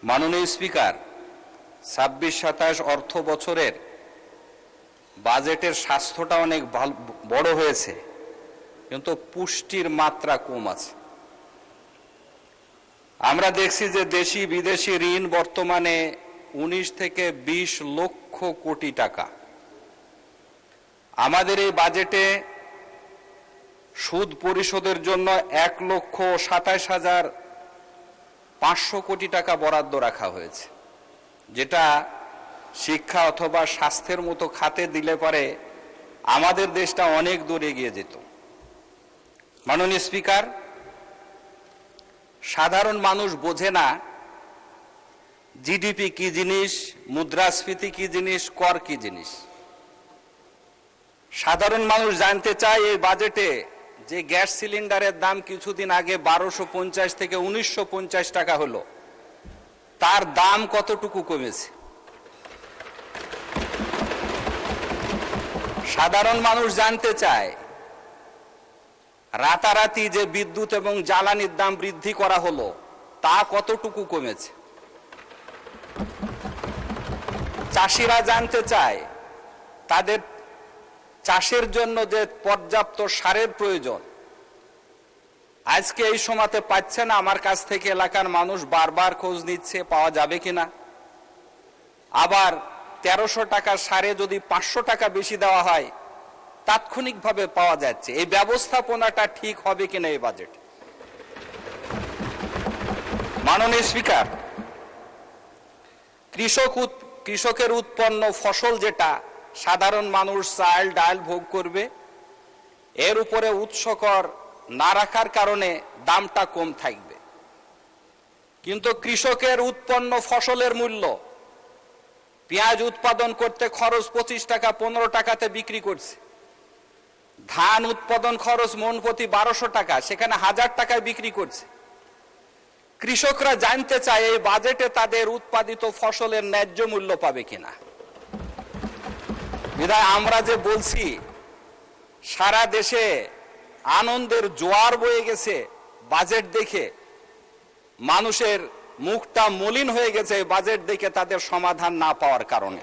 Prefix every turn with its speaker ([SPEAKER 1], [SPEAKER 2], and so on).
[SPEAKER 1] মাননীয় স্পিকার, ২৬-২৭ অর্থ বছরের বাজেটের স্বাস্থ্যটা অনেক বড় হয়েছে, কিন্তু পুষ্টির মাত্রা কম আছে। আমরা দেখছি যে দেশি বিদেশি ঋণ বর্তমানে ১৯ থেকে ২০ লক্ষ কোটি টাকা। আমাদের এই বাজেটে সুদ পরিশোধের জন্য ১,২৭,৫০০ কোটি টাকা বরাদ্দ রাখা হয়েছে, যেটা শিক্ষা অথবা স্বাস্থ্যের মতো খাতে দিলে পরে আমাদের দেশটা অনেক দূর এগিয়ে যেত। মাননীয় স্পিকার, সাধারণ মানুষ বোঝে না জিডিপি কি জিনিস, মুদ্রাস্ফীতি কি জিনিস, কর কি জিনিস। সাধারণ মানুষ জানতে চায় এই বাজেটে যে গ্যাস সিলিন্ডারের দাম কিছুদিন আগে ১২৫০ থেকে ১৯৫০ টাকা হলো, তার দাম কতটুকু কমেছে। সাধারণ মানুষ জানতে চায় রাতারাতি যে বিদ্যুৎ এবং জ্বালানির দাম বৃদ্ধি করা হলো, তা কতটুকু কমেছে। চাষিরা জানতে চায় তাদের চাষের জন্য যে পর্যাপ্ত সারের প্রয়োজন, আজকে এই সময়তে পাচ্ছে না। আমার কাছ থেকে এলাকার মানুষ বারবার খোঁজ নিচ্ছে পাওয়া যাবে কিনা। আবার ১৩০০ টাকার সারে যদি ৫০০ টাকা বেশি দেওয়া হয়, তাৎক্ষণিকভাবে পাওয়া যাচ্ছে। এই ব্যবস্থাপনাটা ঠিক হবে কিনা এই বাজেট। মাননীয় স্পিকার, কৃষকের উৎপন্ন ফসল যেটা সাধারণ মানুষ চাল ডাল ভোগ করবে, এর উপরে উৎসকর না রাখার কারণে দামটা কম থাকবে। কিন্তু কৃষকের উৎপন্ন ফসলের মূল্য, পেঁয়াজ উৎপাদন করতে খরচ ২৫ টাকা ১৫ টাকাতে বিক্রি করছে। ধান উৎপাদন খরচ মন প্রতি ১২০০ টাকা, সেখানে ১০০০ টাকায় বিক্রি করছে। কৃষকরা জানতে চায় এই বাজেটে তাদের উৎপাদিত ফসলের ন্যায্য মূল্য পাবে কিনা। বিধায় আমরা যে বলছি, সারা দেশে আনন্দের জোয়ার বয়ে গেছে বাজেট দেখে, মানুষের মুখটা মলিন হয়ে গেছে বাজেট দেখে তাদের সমাধান না পাওয়ার কারণে।